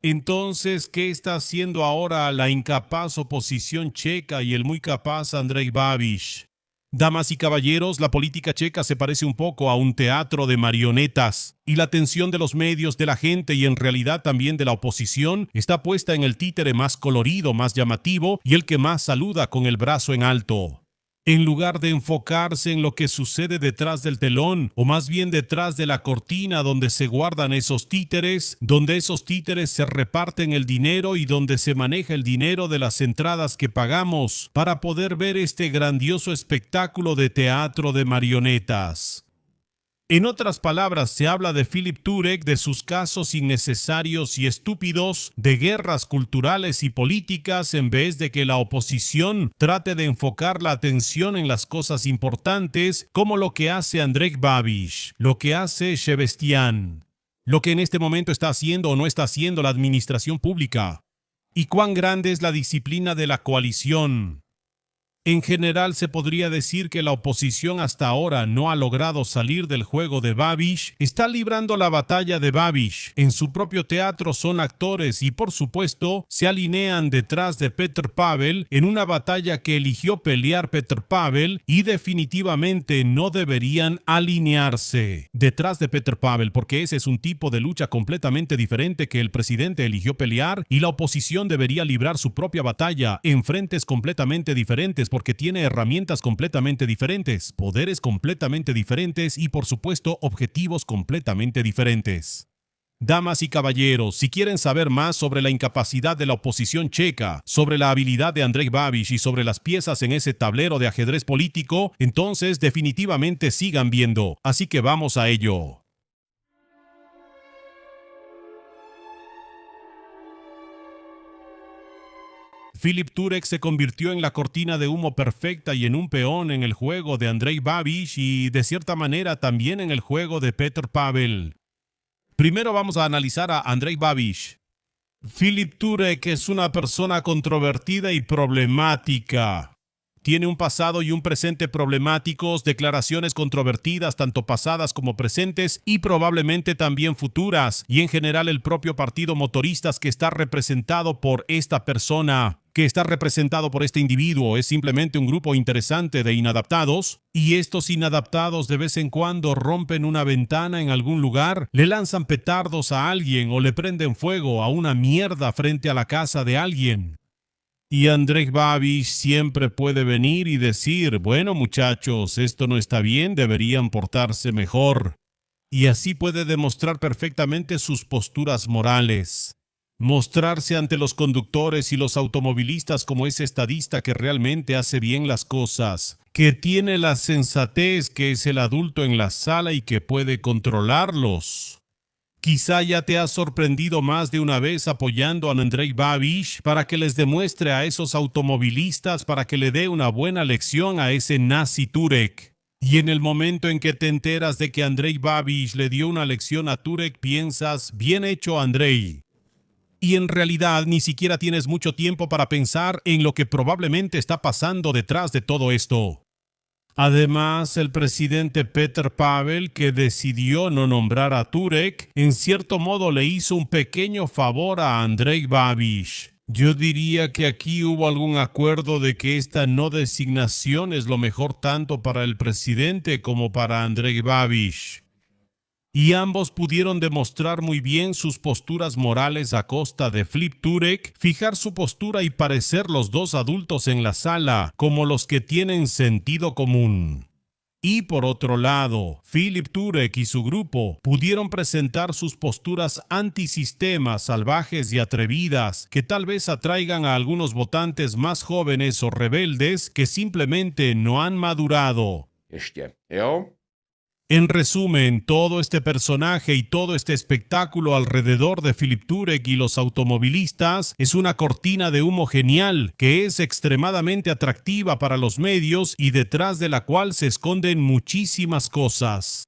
Entonces, ¿qué está haciendo ahora la incapaz oposición checa y el muy capaz Andrej Babiš? Damas y caballeros, la política checa se parece un poco a un teatro de marionetas, y la atención de los medios, de la gente y en realidad también de la oposición está puesta en el títere más colorido, más llamativo y el que más saluda con el brazo en alto. En lugar de enfocarse en lo que sucede detrás del telón, o más bien detrás de la cortina donde se guardan esos títeres, donde esos títeres se reparten el dinero y donde se maneja el dinero de las entradas que pagamos para poder ver este grandioso espectáculo de teatro de marionetas. En otras palabras, se habla de Filip Turek, de sus casos innecesarios y estúpidos, de guerras culturales y políticas, en vez de que la oposición trate de enfocar la atención en las cosas importantes, como lo que hace Andrej Babiš, lo que hace Sebastián, lo que en este momento está haciendo o no está haciendo la administración pública. ¿Y cuán grande es la disciplina de la coalición? En general se podría decir que la oposición hasta ahora no ha logrado salir del juego de Babiš, está librando la batalla de Babiš. En su propio teatro son actores y por supuesto se alinean detrás de Petr Pavel en una batalla que eligió pelear Petr Pavel y definitivamente no deberían alinearse detrás de Petr Pavel porque ese es un tipo de lucha completamente diferente que el presidente eligió pelear y la oposición debería librar su propia batalla en frentes completamente diferentes porque tiene herramientas completamente diferentes, poderes completamente diferentes y, por supuesto, objetivos completamente diferentes. Damas y caballeros, si quieren saber más sobre la incapacidad de la oposición checa, sobre la habilidad de Andrej Babiš y sobre las piezas en ese tablero de ajedrez político, entonces definitivamente sigan viendo. Así que vamos a ello. Filip Turek se convirtió en la cortina de humo perfecta y en un peón en el juego de Andrej Babiš y de cierta manera también en el juego de Petr Pavel. Primero vamos a analizar a Andrej Babiš. Filip Turek es una persona controvertida y problemática. Tiene un pasado y un presente problemáticos, declaraciones controvertidas tanto pasadas como presentes y probablemente también futuras, y en general el propio partido motoristas que está representado por esta persona, que está representado por este individuo, es simplemente un grupo interesante de inadaptados, y estos inadaptados de vez en cuando rompen una ventana en algún lugar, le lanzan petardos a alguien o le prenden fuego a una mierda frente a la casa de alguien. Y Andrej Babiš siempre puede venir y decir, bueno muchachos, esto no está bien, deberían portarse mejor. Y así puede demostrar perfectamente sus posturas morales. Mostrarse ante los conductores y los automovilistas como ese estadista que realmente hace bien las cosas, que tiene la sensatez, que es el adulto en la sala y que puede controlarlos. Quizá ya te has sorprendido más de una vez apoyando a Andrej Babiš para que les demuestre a esos automovilistas, para que le dé una buena lección a ese nazi Turek. Y en el momento en que te enteras de que Andrej Babiš le dio una lección a Turek, piensas, bien hecho Andrej. Y en realidad ni siquiera tienes mucho tiempo para pensar en lo que probablemente está pasando detrás de todo esto. Además, el presidente Petr Pavel, que decidió no nombrar a Turek, en cierto modo le hizo un pequeño favor a Andrej Babiš. Yo diría que aquí hubo algún acuerdo de que esta no designación es lo mejor tanto para el presidente como para Andrej Babiš. Y ambos pudieron demostrar muy bien sus posturas morales a costa de Filip Turek, fijar su postura y parecer los dos adultos en la sala como los que tienen sentido común. Y por otro lado, Filip Turek y su grupo pudieron presentar sus posturas antisistema, salvajes y atrevidas, que tal vez atraigan a algunos votantes más jóvenes o rebeldes que simplemente no han madurado. En resumen, todo este personaje y todo este espectáculo alrededor de Filip Turek y los automovilistas es una cortina de humo genial que es extremadamente atractiva para los medios y detrás de la cual se esconden muchísimas cosas.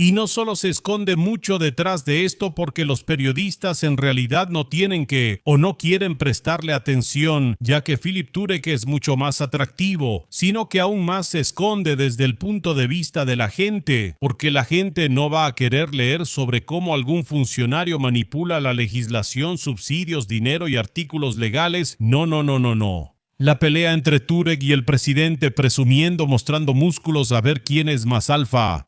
Y no solo se esconde mucho detrás de esto porque los periodistas en realidad no tienen que o no quieren prestarle atención, ya que Philip Turek es mucho más atractivo, sino que aún más se esconde desde el punto de vista de la gente, porque la gente no va a querer leer sobre cómo algún funcionario manipula la legislación, subsidios, dinero y artículos legales. No. La pelea entre Turek y el presidente presumiendo, mostrando músculos a ver quién es más alfa.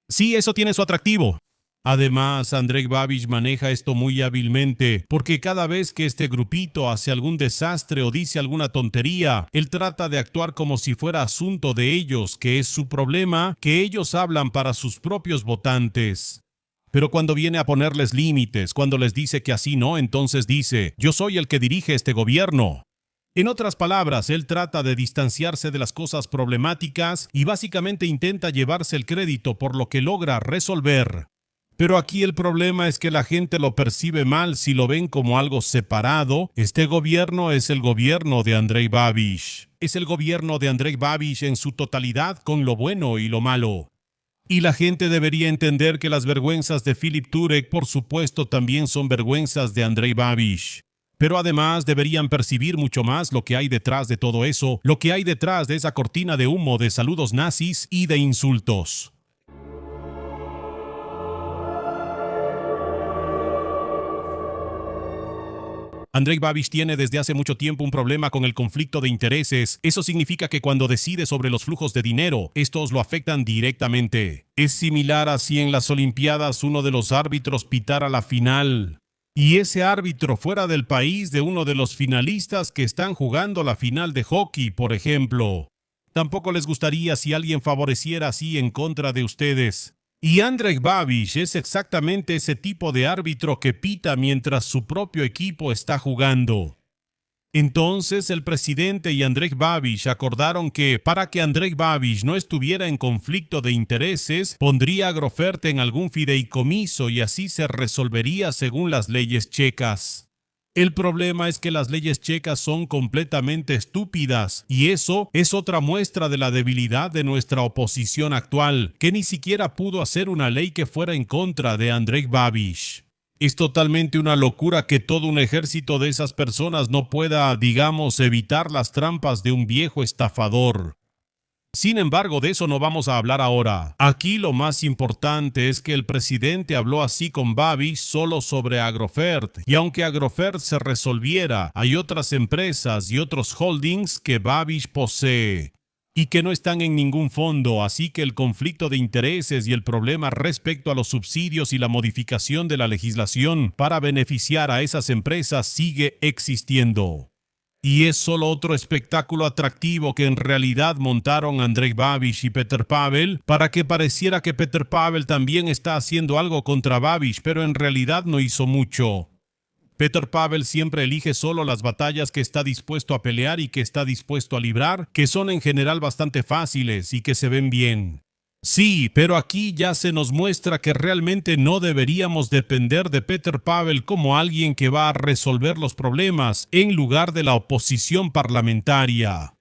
Sí, eso tiene su atractivo. Además, Andrej Babiš maneja esto muy hábilmente, porque cada vez que este grupito hace algún desastre o dice alguna tontería, él trata de actuar como si fuera asunto de ellos, que es su problema, que ellos hablan para sus propios votantes. Pero cuando viene a ponerles límites, cuando les dice que así no, entonces dice, yo soy el que dirige este gobierno. En otras palabras, él trata de distanciarse de las cosas problemáticas y básicamente intenta llevarse el crédito por lo que logra resolver. Pero aquí el problema es que la gente lo percibe mal si lo ven como algo separado. Este gobierno es el gobierno de Andrej Babiš. Es el gobierno de Andrej Babiš en su totalidad, con lo bueno y lo malo. Y la gente debería entender que las vergüenzas de Philip Turek, por supuesto, también son vergüenzas de Andrej Babiš. Pero además deberían percibir mucho más lo que hay detrás de todo eso, lo que hay detrás de esa cortina de humo de saludos nazis y de insultos. Andrej Babiš tiene desde hace mucho tiempo un problema con el conflicto de intereses. Eso significa que cuando decide sobre los flujos de dinero, estos lo afectan directamente. Es similar a si en las Olimpiadas uno de los árbitros pitara la final y ese árbitro fuera del país de uno de los finalistas que están jugando la final de hockey, por ejemplo. Tampoco les gustaría si alguien favoreciera así en contra de ustedes. Y Andrej Babiš es exactamente ese tipo de árbitro que pita mientras su propio equipo está jugando. Entonces el presidente y Andrej Babiš acordaron que para que Andrej Babiš no estuviera en conflicto de intereses, pondría a Agrofert en algún fideicomiso y así se resolvería según las leyes checas. El problema es que las leyes checas son completamente estúpidas y eso es otra muestra de la debilidad de nuestra oposición actual, que ni siquiera pudo hacer una ley que fuera en contra de Andrej Babiš. Es totalmente una locura que todo un ejército de esas personas no pueda, digamos, evitar las trampas de un viejo estafador. Sin embargo, de eso no vamos a hablar ahora. Aquí lo más importante es que el presidente habló así con Babiš solo sobre Agrofert, y aunque Agrofert se resolviera, hay otras empresas y otros holdings que Babiš posee y que no están en ningún fondo, así que el conflicto de intereses y el problema respecto a los subsidios y la modificación de la legislación para beneficiar a esas empresas sigue existiendo. Y es solo otro espectáculo atractivo que en realidad montaron Andrej Babiš y Petr Pavel para que pareciera que Petr Pavel también está haciendo algo contra Babiš, pero en realidad no hizo mucho. Petr Pavel siempre elige solo las batallas que está dispuesto a pelear y que está dispuesto a librar, que son en general bastante fáciles y que se ven bien. Sí, pero aquí ya se nos muestra que realmente no deberíamos depender de Petr Pavel como alguien que va a resolver los problemas en lugar de la oposición parlamentaria.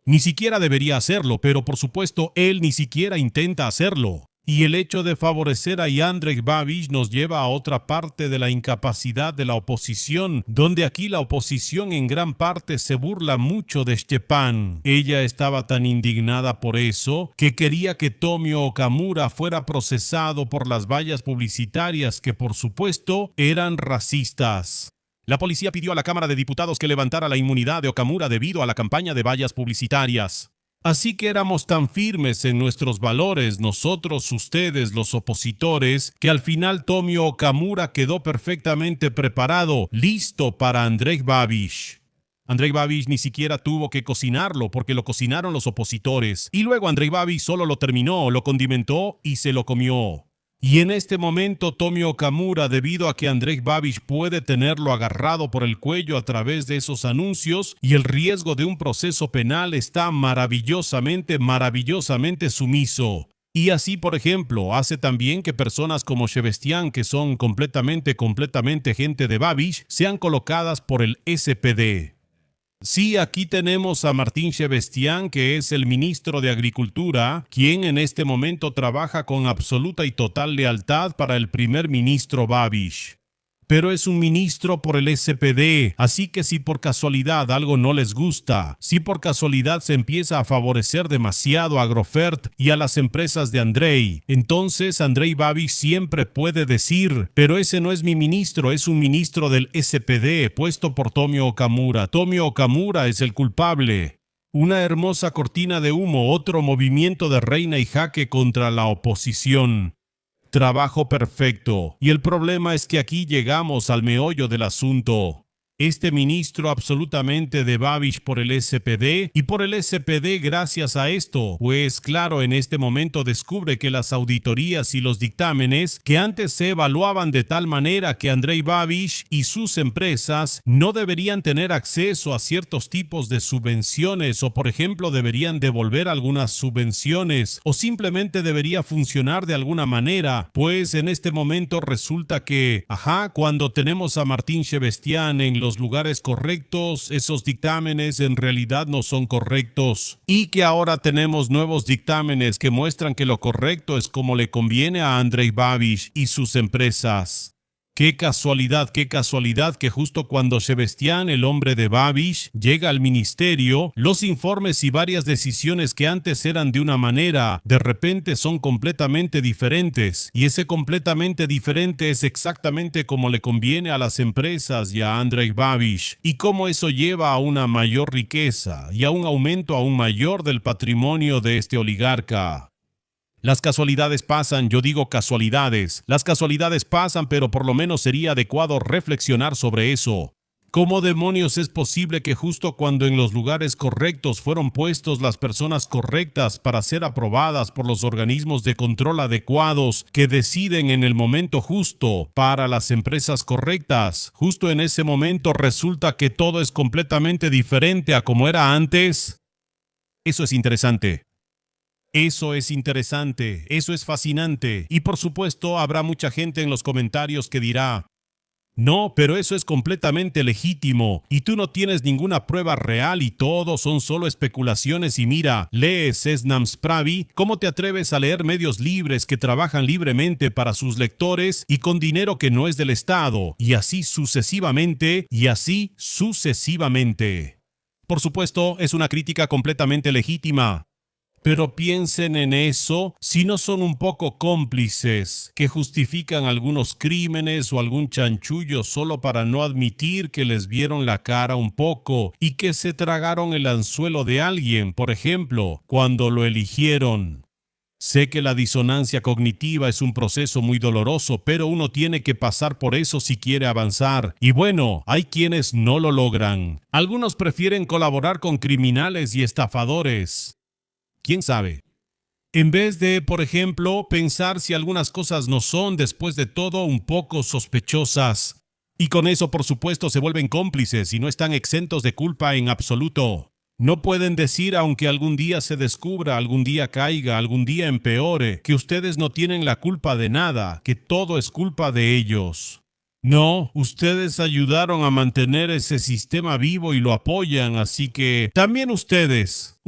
Ni siquiera debería hacerlo, pero por supuesto él ni siquiera intenta hacerlo. Y el hecho de favorecer a Andrej Babiš nos lleva a otra parte de la incapacidad de la oposición, donde aquí la oposición en gran parte se burla mucho de Stepan. Ella estaba tan indignada por eso que quería que Tomio Okamura fuera procesado por las vallas publicitarias que por supuesto eran racistas. La policía pidió a la Cámara de Diputados que levantara la inmunidad de Okamura debido a la campaña de vallas publicitarias. Así que éramos tan firmes en nuestros valores, nosotros, ustedes, los opositores, que al final Tomio Okamura quedó perfectamente preparado, listo para Andrej Babiš. Andrej Babiš ni siquiera tuvo que cocinarlo porque lo cocinaron los opositores. Y luego Andrej Babiš solo lo terminó, lo condimentó y se lo comió. Y en este momento Tomio Okamura, debido a que Andrej Babiš puede tenerlo agarrado por el cuello a través de esos anuncios y el riesgo de un proceso penal, está maravillosamente sumiso. Y así, por ejemplo, hace también que personas como Shevestián, que son completamente gente de Babiš, sean colocadas por el SPD. Sí, aquí tenemos a Martín Sebastián, que es el ministro de Agricultura, quien en este momento trabaja con absoluta y total lealtad para el primer ministro Babiš. Pero es un ministro por el SPD, así que si por casualidad algo no les gusta, si por casualidad se empieza a favorecer demasiado a Agrofert y a las empresas de Andrei, entonces Andrei Babiš siempre puede decir, pero ese no es mi ministro, es un ministro del SPD puesto por Tomio Okamura. Tomio Okamura es el culpable. Una hermosa cortina de humo, otro movimiento de reina y jaque contra la oposición. Trabajo perfecto. Y el problema es que aquí llegamos al meollo del asunto. Este ministro absolutamente de Babiš por el SPD y por el SPD gracias a esto, pues claro, en este momento descubre que las auditorías y los dictámenes que antes se evaluaban de tal manera que Andrei Babiš y sus empresas no deberían tener acceso a ciertos tipos de subvenciones o por ejemplo deberían devolver algunas subvenciones o simplemente debería funcionar de alguna manera, pues en este momento resulta que, cuando tenemos a Martín Sebastián en los lugares correctos, esos dictámenes en realidad no son correctos y que ahora tenemos nuevos dictámenes que muestran que lo correcto es como le conviene a Andrei Babiš y sus empresas. Qué casualidad que justo cuando Sebastián, el hombre de Babiš, llega al ministerio, los informes y varias decisiones que antes eran de una manera, de repente son completamente diferentes. Y ese completamente diferente es exactamente como le conviene a las empresas y a Andrei Babiš. Y cómo eso lleva a una mayor riqueza y a un aumento aún mayor del patrimonio de este oligarca. Las casualidades pasan, yo digo casualidades. Las casualidades pasan, pero por lo menos sería adecuado reflexionar sobre eso. ¿Cómo demonios es posible que justo cuando en los lugares correctos fueron puestos las personas correctas para ser aprobadas por los organismos de control adecuados que deciden en el momento justo para las empresas correctas, justo en ese momento resulta que todo es completamente diferente a como era antes? Eso es interesante. Eso es interesante, eso es fascinante. Y por supuesto habrá mucha gente en los comentarios que dirá, no, pero eso es completamente legítimo y tú no tienes ninguna prueba real y todo son solo especulaciones y mira, lees Seznam Spravi, ¿cómo te atreves a leer medios libres que trabajan libremente para sus lectores y con dinero que no es del Estado? Y así sucesivamente, y así sucesivamente. Por supuesto, es una crítica completamente legítima. Pero piensen en eso, si no son un poco cómplices, que justifican algunos crímenes o algún chanchullo solo para no admitir que les vieron la cara un poco y que se tragaron el anzuelo de alguien, por ejemplo, cuando lo eligieron. Sé que la disonancia cognitiva es un proceso muy doloroso, pero uno tiene que pasar por eso si quiere avanzar. Y bueno, hay quienes no lo logran. Algunos prefieren colaborar con criminales y estafadores. ¿Quién sabe? En vez de, por ejemplo, pensar si algunas cosas no son, después de todo, un poco sospechosas. Y con eso, por supuesto, se vuelven cómplices y no están exentos de culpa en absoluto. No pueden decir, aunque algún día se descubra, algún día caiga, algún día empeore, que ustedes no tienen la culpa de nada, que todo es culpa de ellos. No, ustedes ayudaron a mantener ese sistema vivo y lo apoyan, así que también ustedes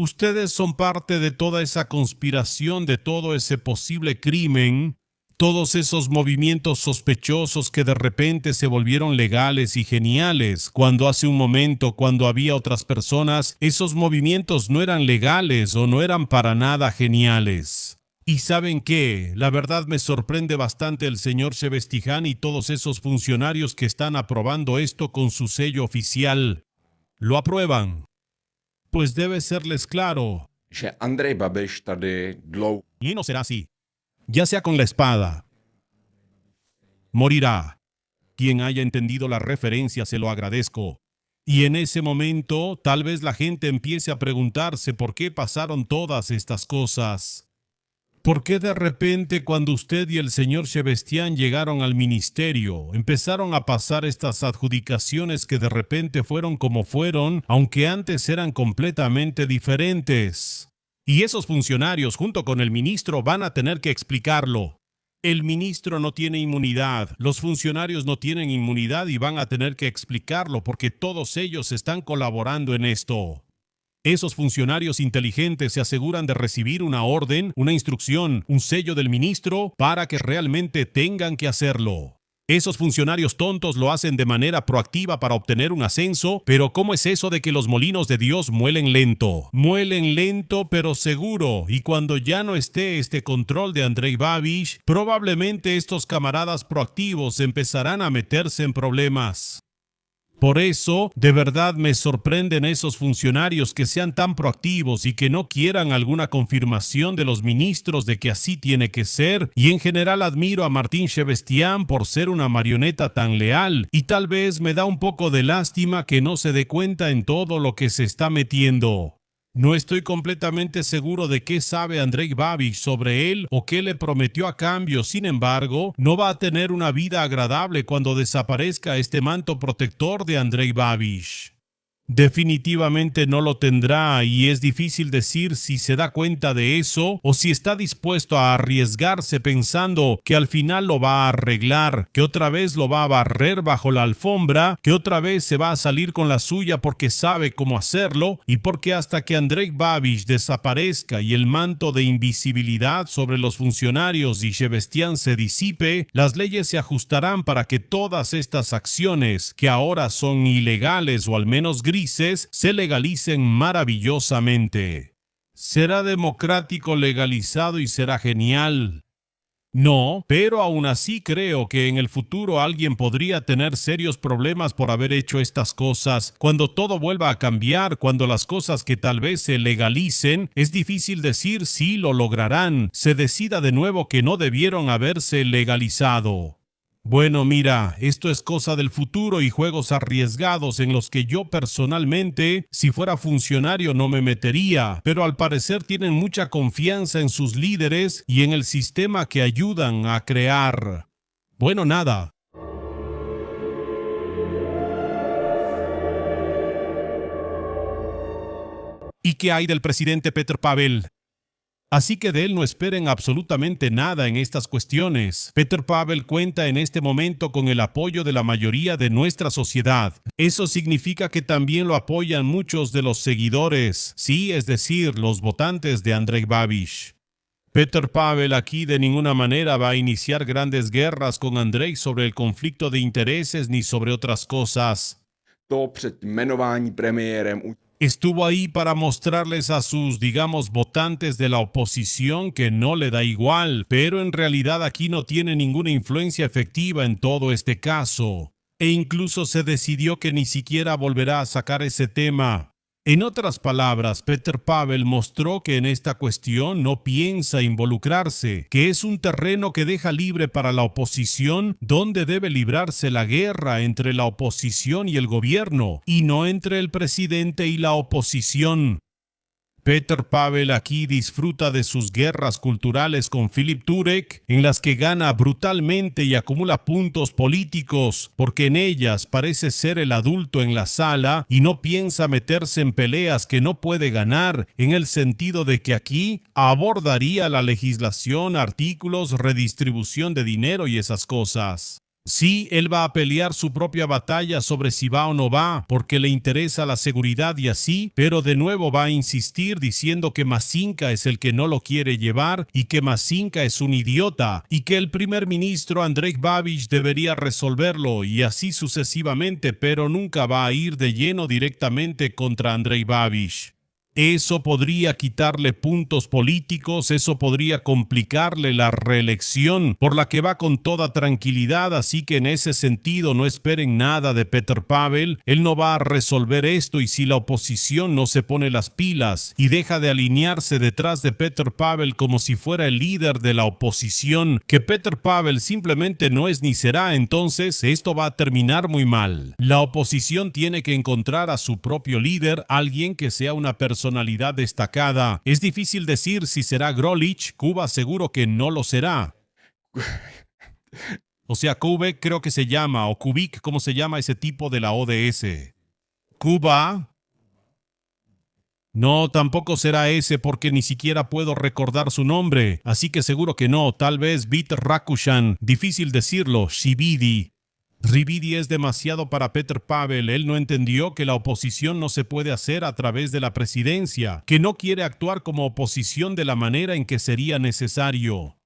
son parte de toda esa conspiración, de todo ese posible crimen, todos esos movimientos sospechosos que de repente se volvieron legales y geniales, cuando hace un momento, cuando había otras personas, esos movimientos no eran legales o no eran para nada geniales. Y ¿saben qué? La verdad me sorprende bastante el señor Sebastián y todos esos funcionarios que están aprobando esto con su sello oficial. ¿Lo aprueban? Pues debe serles claro. Y no será así. Ya sea con la espada. Morirá. Quien haya entendido la referencia se lo agradezco. Y en ese momento, tal vez la gente empiece a preguntarse por qué pasaron todas estas cosas. ¿Por qué de repente cuando usted y el señor Sebastián llegaron al ministerio, empezaron a pasar estas adjudicaciones que de repente fueron como fueron, aunque antes eran completamente diferentes? Y esos funcionarios junto con el ministro van a tener que explicarlo. El ministro no tiene inmunidad, los funcionarios no tienen inmunidad y van a tener que explicarlo porque todos ellos están colaborando en esto. Esos funcionarios inteligentes se aseguran de recibir una orden, una instrucción, un sello del ministro para que realmente tengan que hacerlo. Esos funcionarios tontos lo hacen de manera proactiva para obtener un ascenso, pero ¿cómo es eso de que los molinos de Dios muelen lento? Muelen lento pero seguro, y cuando ya no esté este control de Andrej Babiš, probablemente estos camaradas proactivos empezarán a meterse en problemas. Por eso, de verdad me sorprenden esos funcionarios que sean tan proactivos y que no quieran alguna confirmación de los ministros de que así tiene que ser, y en general admiro a Martín Sebestián por ser una marioneta tan leal, y tal vez me da un poco de lástima que no se dé cuenta en todo lo que se está metiendo. No estoy completamente seguro de qué sabe Andrej Babiš sobre él o qué le prometió a cambio. Sin embargo, no va a tener una vida agradable cuando desaparezca este manto protector de Andrej Babiš. Definitivamente no lo tendrá y es difícil decir si se da cuenta de eso o si está dispuesto a arriesgarse pensando que al final lo va a arreglar, que otra vez lo va a barrer bajo la alfombra, que otra vez se va a salir con la suya porque sabe cómo hacerlo y porque hasta que Andrej Babiš desaparezca y el manto de invisibilidad sobre los funcionarios y Sebestián se disipe, las leyes se ajustarán para que todas estas acciones, que ahora son ilegales o al menos grises, se legalicen maravillosamente. Será democrático legalizado y será genial. No, pero aún así creo que en el futuro alguien podría tener serios problemas por haber hecho estas cosas. Cuando todo vuelva a cambiar, cuando las cosas que tal vez se legalicen, es difícil decir si lo lograrán. Se decida de nuevo que no debieron haberse legalizado. Bueno, mira, esto es cosa del futuro y juegos arriesgados en los que yo personalmente, si fuera funcionario, no me metería, pero al parecer tienen mucha confianza en sus líderes y en el sistema que ayudan a crear. Bueno, nada. ¿Y qué hay del presidente Petr Pavel? Así que de él no esperen absolutamente nada en estas cuestiones. Petr Pavel cuenta en este momento con el apoyo de la mayoría de nuestra sociedad. Eso significa que también lo apoyan muchos de los seguidores, sí, es decir, los votantes de Andrej Babiš. Petr Pavel aquí de ninguna manera va a iniciar grandes guerras con Andrej sobre el conflicto de intereses ni sobre otras cosas. To před jmenování premiérem. Estuvo ahí para mostrarles a sus, digamos, votantes de la oposición que no le da igual, pero en realidad aquí no tiene ninguna influencia efectiva en todo este caso. E incluso se decidió que ni siquiera volverá a sacar ese tema. En otras palabras, Petr Pavel mostró que en esta cuestión no piensa involucrarse, que es un terreno que deja libre para la oposición, donde debe librarse la guerra entre la oposición y el gobierno, y no entre el presidente y la oposición. Petr Pavel aquí disfruta de sus guerras culturales con Filip Turek, en las que gana brutalmente y acumula puntos políticos, porque en ellas parece ser el adulto en la sala y no piensa meterse en peleas que no puede ganar, en el sentido de que aquí abordaría la legislación, artículos, redistribución de dinero y esas cosas. Sí, él va a pelear su propia batalla sobre si va o no va, porque le interesa la seguridad y así, pero de nuevo va a insistir diciendo que Mašinka es el que no lo quiere llevar y que Mašinka es un idiota y que el primer ministro Andrej Babiš debería resolverlo y así sucesivamente, pero nunca va a ir de lleno directamente contra Andrej Babiš. Eso podría quitarle puntos políticos, eso podría complicarle la reelección, por la que va con toda tranquilidad, así que en ese sentido no esperen nada de Petr Pavel. Él no va a resolver esto y si la oposición no se pone las pilas y deja de alinearse detrás de Petr Pavel como si fuera el líder de la oposición, que Petr Pavel simplemente no es ni será, entonces esto va a terminar muy mal. La oposición tiene que encontrar a su propio líder, alguien que sea una personalidad destacada. Es difícil decir si será Grolich. Kuba seguro que no lo será. O sea, Kubek creo que se llama, o Kubik, ¿cómo se llama ese tipo de la ODS? Kuba. No, tampoco será ese porque ni siquiera puedo recordar su nombre, así que seguro que no, tal vez Bit Rakushan, difícil decirlo, Shibidi. Ribidi es demasiado para Petr Pavel. Él no entendió que la oposición no se puede hacer a través de la presidencia, que no quiere actuar como oposición de la manera en que sería necesario.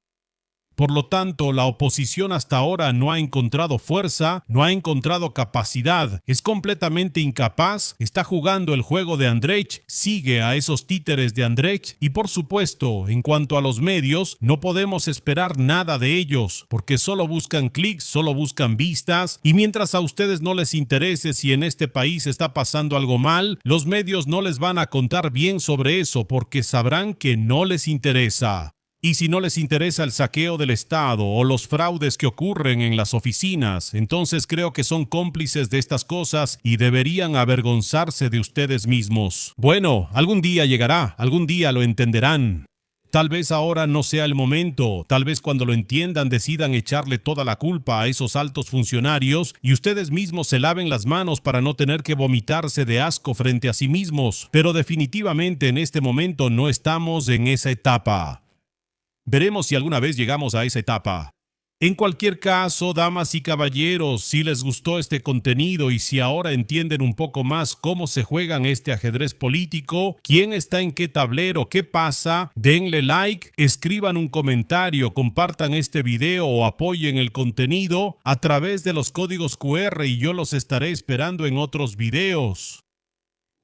Por lo tanto, la oposición hasta ahora no ha encontrado fuerza, no ha encontrado capacidad, es completamente incapaz, está jugando el juego de Andrzej, sigue a esos títeres de Andrzej y por supuesto, en cuanto a los medios, no podemos esperar nada de ellos, porque solo buscan clics, solo buscan vistas y mientras a ustedes no les interese si en este país está pasando algo mal, los medios no les van a contar bien sobre eso porque sabrán que no les interesa. Y si no les interesa el saqueo del Estado o los fraudes que ocurren en las oficinas, entonces creo que son cómplices de estas cosas y deberían avergonzarse de ustedes mismos. Bueno, algún día llegará, algún día lo entenderán. Tal vez ahora no sea el momento, tal vez cuando lo entiendan decidan echarle toda la culpa a esos altos funcionarios y ustedes mismos se laven las manos para no tener que vomitarse de asco frente a sí mismos, pero definitivamente en este momento no estamos en esa etapa. Veremos si alguna vez llegamos a esa etapa. En cualquier caso, damas y caballeros, si les gustó este contenido y si ahora entienden un poco más cómo se juegan este ajedrez político, quién está en qué tablero, qué pasa, denle like, escriban un comentario, compartan este video o apoyen el contenido a través de los códigos QR y yo los estaré esperando en otros videos.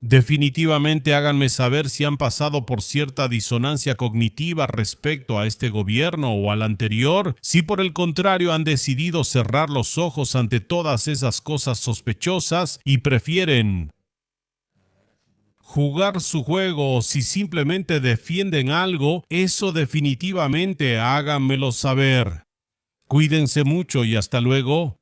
Definitivamente háganme saber si han pasado por cierta disonancia cognitiva respecto a este gobierno o al anterior, si por el contrario han decidido cerrar los ojos ante todas esas cosas sospechosas y prefieren jugar su juego o si simplemente defienden algo, eso definitivamente háganmelo saber. Cuídense mucho y hasta luego.